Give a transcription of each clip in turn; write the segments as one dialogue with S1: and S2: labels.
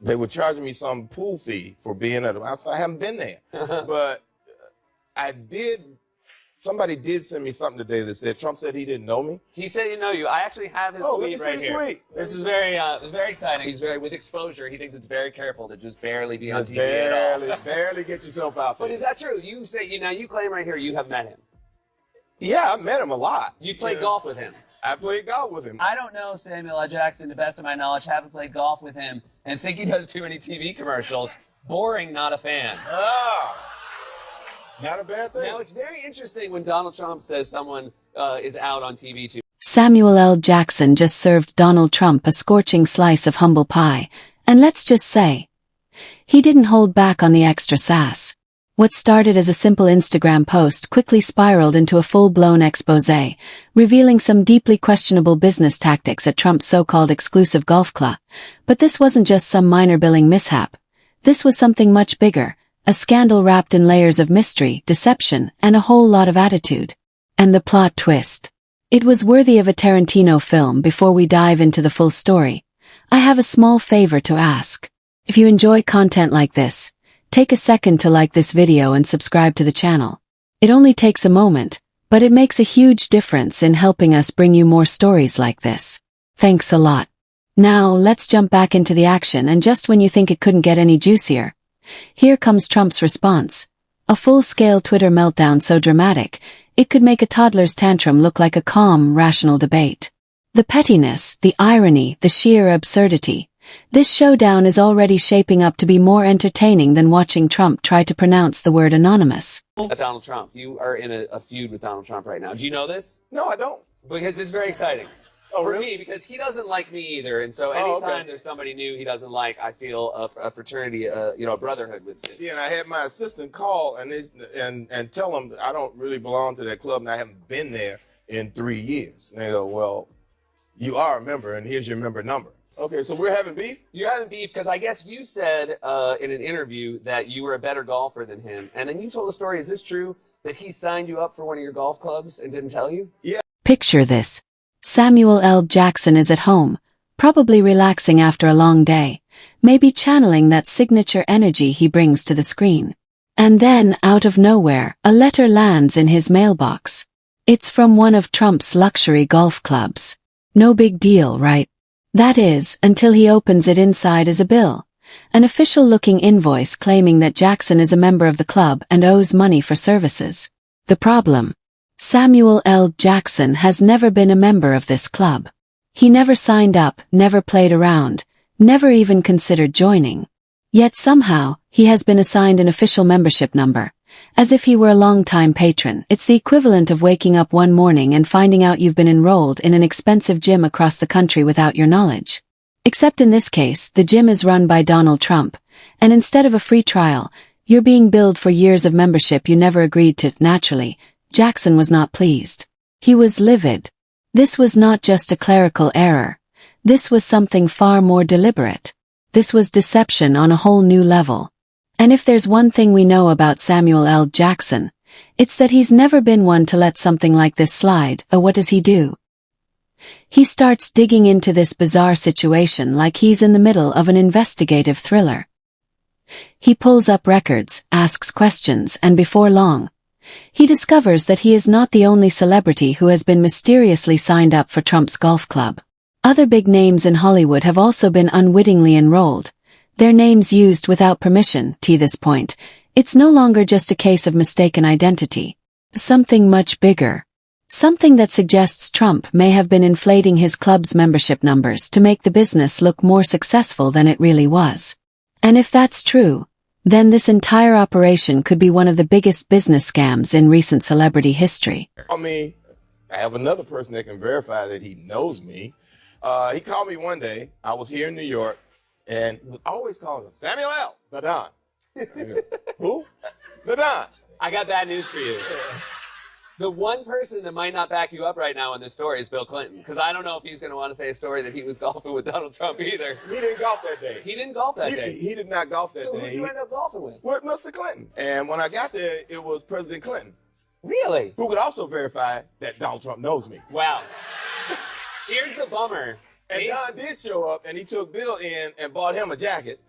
S1: they were charging me some pool fee for being at I haven't been there. But I did. Somebody did send me something today that said Trump said he didn't know me.
S2: He said he didn't know you. I actually have his tweet right here.
S1: Tweet.
S2: This is very exciting. He's with exposure. He thinks it's very careful to just barely be on TV at all.
S1: Barely get yourself out there.
S2: But is that true? You say you claim right here you have met him.
S1: Yeah, I've met him a lot.
S2: You played golf with him.
S1: I played golf with him.
S2: I don't know Samuel L. Jackson, to the best of my knowledge. Haven't played golf with him and think he does too many TV commercials. Boring, not a fan.
S1: Not a bad thing.
S2: Now, it's very interesting when Donald Trump says someone is out on TV too.
S3: Samuel L. Jackson just served Donald Trump a scorching slice of humble pie, and let's just say, he didn't hold back on the extra sass. What started as a simple Instagram post quickly spiraled into a full-blown exposé, revealing some deeply questionable business tactics at Trump's so-called exclusive golf club. But this wasn't just some minor billing mishap. This was something much bigger. A scandal wrapped in layers of mystery, deception, and a whole lot of attitude. And the plot twist. It was worthy of a Tarantino film. Before we dive into the full story, I have a small favor to ask. If you enjoy content like this, take a second to like this video and subscribe to the channel. It only takes a moment, but it makes a huge difference in helping us bring you more stories like this. Thanks a lot. Now, let's jump back into the action, and just when you think it couldn't get any juicier, here comes Trump's response. A full-scale Twitter meltdown so dramatic, it could make a toddler's tantrum look like a calm, rational debate. The pettiness, the irony, the sheer absurdity. This showdown is already shaping up to be more entertaining than watching Trump try to pronounce the word anonymous.
S2: Donald Trump. You are in a feud with Donald Trump right now. Do you know this?
S1: No, I don't.
S2: Because this is very exciting. For me, because he doesn't like me either, and so anytime there's somebody new he doesn't like, I feel a fraternity, a brotherhood with it.
S1: Yeah, and I had my assistant call and tell him I don't really belong to that club and I haven't been there in 3 years. And they go, well, you are a member and here's your member number. Okay, so we're having beef?
S2: You're having beef because I guess you said in an interview that you were a better golfer than him, and then you told the story. Is this true that he signed you up for one of your golf clubs and didn't tell you?
S1: Yeah.
S3: Picture this. Samuel L. Jackson is at home, probably relaxing after a long day, maybe channeling that signature energy he brings to the screen. And then, out of nowhere, a letter lands in his mailbox. It's from one of Trump's luxury golf clubs. No big deal, right? That is, until he opens it. Inside is a bill. An official-looking invoice claiming that Jackson is a member of the club and owes money for services. The problem? Samuel L. Jackson has never been a member of this club. He never signed up, never played around, never even considered joining. Yet somehow, he has been assigned an official membership number, as if he were a long-time patron. It's the equivalent of waking up one morning and finding out you've been enrolled in an expensive gym across the country without your knowledge. Except in this case, the gym is run by Donald Trump, and instead of a free trial, you're being billed for years of membership you never agreed to. Naturally, Jackson was not pleased. He was livid. This was not just a clerical error. This was something far more deliberate. This was deception on a whole new level. And if there's one thing we know about Samuel L. Jackson, it's that he's never been one to let something like this slide. What does he do? He starts digging into this bizarre situation like he's in the middle of an investigative thriller. He pulls up records, asks questions, and before long, he discovers that he is not the only celebrity who has been mysteriously signed up for Trump's golf club. Other big names in Hollywood have also been unwittingly enrolled, their names used without permission. To this point, it's no longer just a case of mistaken identity. Something much bigger. Something that suggests Trump may have been inflating his club's membership numbers to make the business look more successful than it really was. And if that's true, then this entire operation could be one of the biggest business scams in recent celebrity history.
S1: I have another person that can verify that he knows me. He called me one day. I was here in New York, and he was always calling him, Samuel L. the Don. Who? The Don.
S2: I got bad news for you. The one person that might not back you up right now in this story is Bill Clinton, because I don't know if he's going to want to say a story that he was golfing with Donald Trump either.
S1: He didn't golf that day.
S2: He didn't golf that day.
S1: He did not golf that day.
S2: So who did you end up golfing with?
S1: With Mr. Clinton. And when I got there, it was President Clinton.
S2: Really?
S1: Who could also verify that Donald Trump knows me.
S2: Wow. Here's the bummer.
S1: And Don did show up, and he took Bill in and bought him a jacket.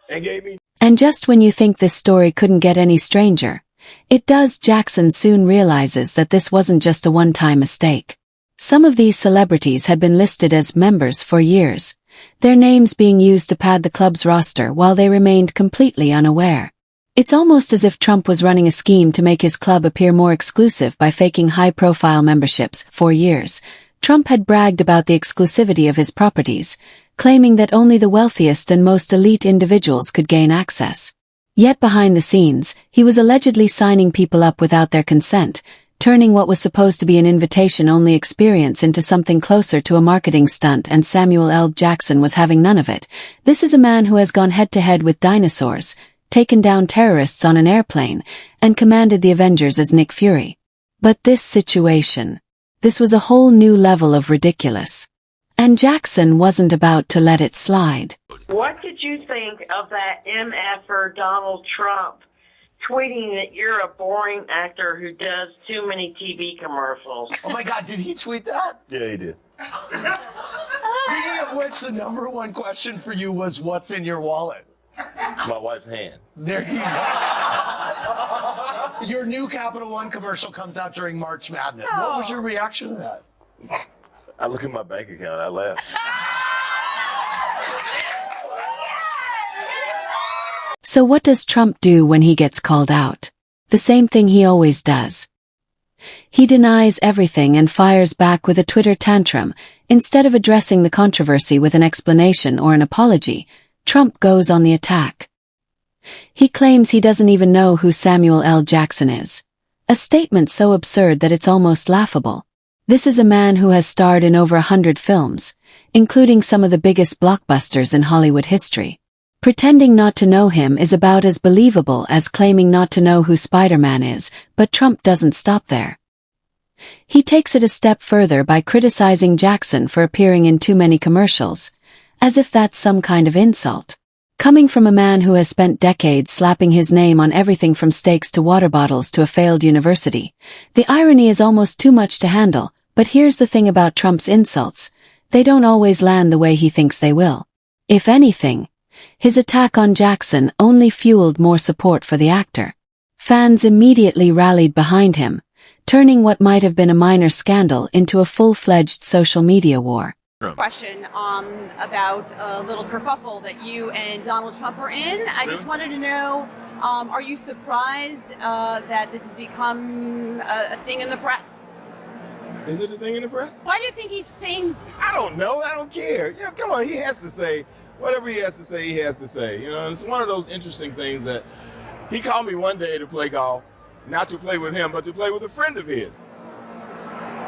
S1: and gave me.
S3: And just when you think this story couldn't get any stranger, it does. Jackson soon realizes that this wasn't just a one-time mistake. Some of these celebrities had been listed as members for years, their names being used to pad the club's roster while they remained completely unaware. It's almost as if Trump was running a scheme to make his club appear more exclusive by faking high-profile memberships. For years, Trump had bragged about the exclusivity of his properties, claiming that only the wealthiest and most elite individuals could gain access. Yet behind the scenes, he was allegedly signing people up without their consent, turning what was supposed to be an invitation-only experience into something closer to a marketing stunt, and Samuel L. Jackson was having none of it. This is a man who has gone head-to-head with dinosaurs, taken down terrorists on an airplane, and commanded the Avengers as Nick Fury. But this was a whole new level of ridiculous. And Jackson wasn't about to let it slide.
S4: What did you think of that MFer Donald Trump tweeting that you're a boring actor who does too many TV commercials?
S5: Oh my God, did he tweet that?
S1: Yeah, he did.
S5: Speaking of which, the number one question for you was, what's in your wallet?
S1: My wife's hand.
S5: There you go. Your new Capital One commercial comes out during March Madness. What was your reaction to that?
S1: I look at my bank account, I laugh.
S3: So what does Trump do when he gets called out? The same thing he always does. He denies everything and fires back with a Twitter tantrum. Instead of addressing the controversy with an explanation or an apology, Trump goes on the attack. He claims he doesn't even know who Samuel L. Jackson is. A statement so absurd that it's almost laughable. This is a man who has starred in over 100 films, including some of the biggest blockbusters in Hollywood history. Pretending not to know him is about as believable as claiming not to know who Spider-Man is, but Trump doesn't stop there. He takes it a step further by criticizing Jackson for appearing in too many commercials, as if that's some kind of insult. Coming from a man who has spent decades slapping his name on everything from steaks to water bottles to a failed university, the irony is almost too much to handle. But here's the thing about Trump's insults: they don't always land the way he thinks they will. If anything, his attack on Jackson only fueled more support for the actor. Fans immediately rallied behind him, turning what might have been a minor scandal into a full-fledged social media war.
S6: Question about a little kerfuffle that you and Donald Trump are in. I just wanted to know, are you surprised that this has become a thing in the press?
S1: Is it a thing in the press?
S6: Why do you think he's saying?
S1: I don't know. I don't care. Yeah, come on. He has to say whatever he has to say. He has to say. You know, it's one of those interesting things that he called me one day to play golf, not to play with him, but to play with a friend of his.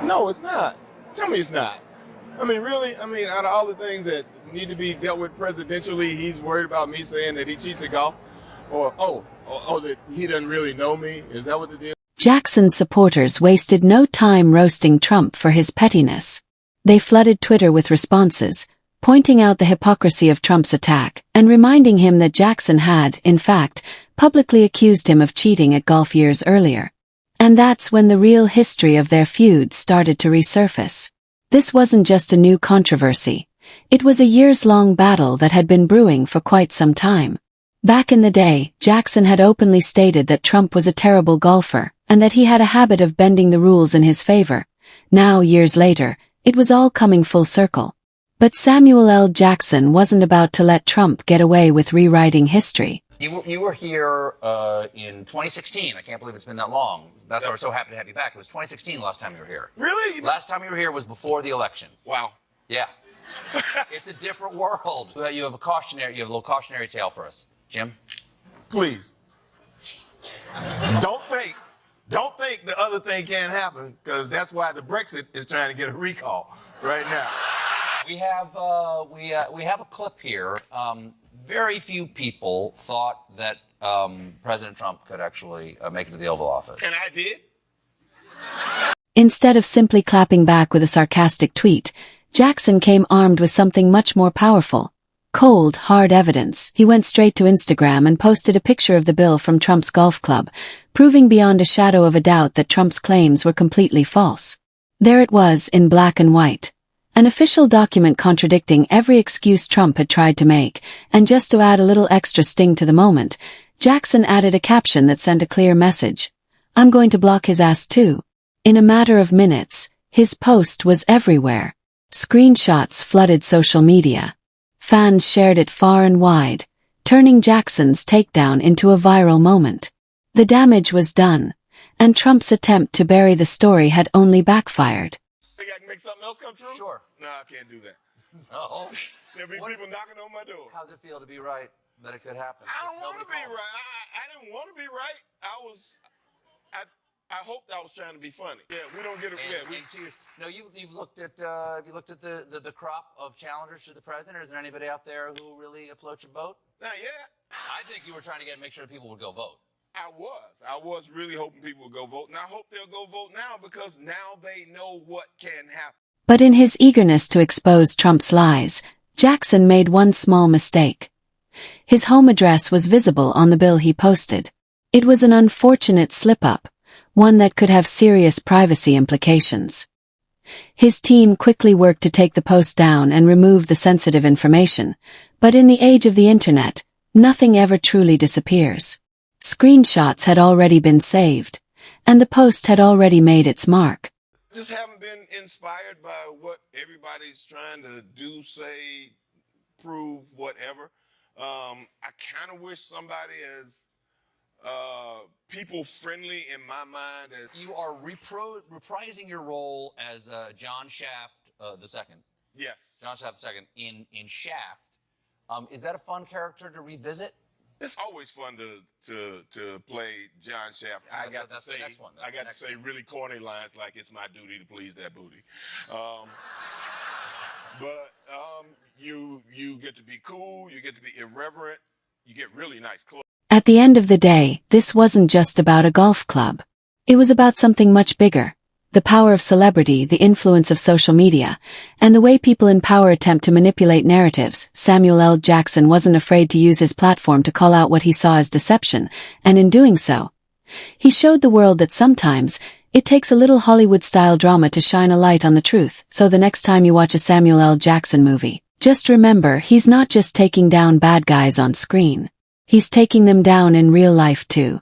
S1: No, it's not. Tell me it's not. I mean, really? I mean, out of all the things that need to be dealt with presidentially, he's worried about me saying that he cheats at golf, or that he doesn't really know me. Is that what it is?
S3: Jackson's supporters wasted no time roasting Trump for his pettiness. They flooded Twitter with responses, pointing out the hypocrisy of Trump's attack, and reminding him that Jackson had, in fact, publicly accused him of cheating at golf years earlier. And that's when the real history of their feud started to resurface. This wasn't just a new controversy. It was a years-long battle that had been brewing for quite some time. Back in the day, Jackson had openly stated that Trump was a terrible golfer, and that he had a habit of bending the rules in his favor. Now, years later, it was all coming full circle. But Samuel L. Jackson wasn't about to let Trump get away with rewriting history.
S7: You were here in 2016. I can't believe it's been that long. That's why we're so happy to have you back. It was 2016 last time you were here.
S1: Really?
S7: Last time you were here was before the election.
S1: Wow.
S7: Yeah. It's a different world. You have a little cautionary tale for us. Jim?
S1: Please. Don't think the other thing can't happen, because that's why the Brexit is trying to get a recall right now.
S7: We have a clip here. Very few people thought that President Trump could actually make it to the Oval Office.
S1: And I did.
S3: Instead of simply clapping back with a sarcastic tweet, Jackson came armed with something much more powerful. Cold, hard evidence. He went straight to Instagram and posted a picture of the bill from Trump's golf club, proving beyond a shadow of a doubt that Trump's claims were completely false. There it was in black and white. An official document contradicting every excuse Trump had tried to make, and just to add a little extra sting to the moment, Jackson added a caption that sent a clear message. I'm going to block his ass too. In a matter of minutes, his post was everywhere. Screenshots flooded social media. Fans shared it far and wide, turning Jackson's takedown into a viral moment. The damage was done, and Trump's attempt to bury the story had only backfired.
S1: Think I can make something else come true?
S7: Sure.
S1: No, I can't do that.
S7: No.
S1: There'll be people knocking on my door.
S7: How's it feel to be right that it could happen?
S1: I don't
S7: If
S1: want to
S7: nobody
S1: be
S7: called?
S1: right. I didn't want to be right. I hoped I was trying to be funny. Yeah, we don't get it. Yeah,
S7: And cheers. No, you've looked at the crop of challengers to the president. Is there anybody out there who really afloats your boat?
S1: not yet.
S7: I think you were trying to make sure people would go vote.
S1: I was really hoping people would go vote, and I hope they'll go vote now because now they know what can happen.
S3: But in his eagerness to expose Trump's lies, Jackson made one small mistake. His home address was visible on the bill he posted. It was an unfortunate slip-up, one that could have serious privacy implications. His team quickly worked to take the post down and remove the sensitive information, but in the age of the internet, nothing ever truly disappears. Screenshots had already been saved, and the post had already made its mark.
S1: Just haven't been inspired by what everybody's trying to do, say, prove, whatever. I kind of wish somebody as people-friendly in my mind as...
S7: You are reprising your role as John Shaft II.
S1: Yes.
S7: John Shaft II in Shaft. Is that a fun character to revisit?
S1: It's always fun to play John Shaft.
S7: That's the next one.
S1: I got to say really corny lines like "It's my duty to please that booty," but you get to be cool, you get to be irreverent, you get really nice clothes.
S3: At the end of the day, this wasn't just about a golf club. It was about something much bigger. The power of celebrity, the influence of social media, and the way people in power attempt to manipulate narratives. Samuel L. Jackson wasn't afraid to use his platform to call out what he saw as deception, and in doing so, he showed the world that sometimes, it takes a little Hollywood-style drama to shine a light on the truth. So the next time you watch a Samuel L. Jackson movie, just remember he's not just taking down bad guys on screen. He's taking them down in real life too.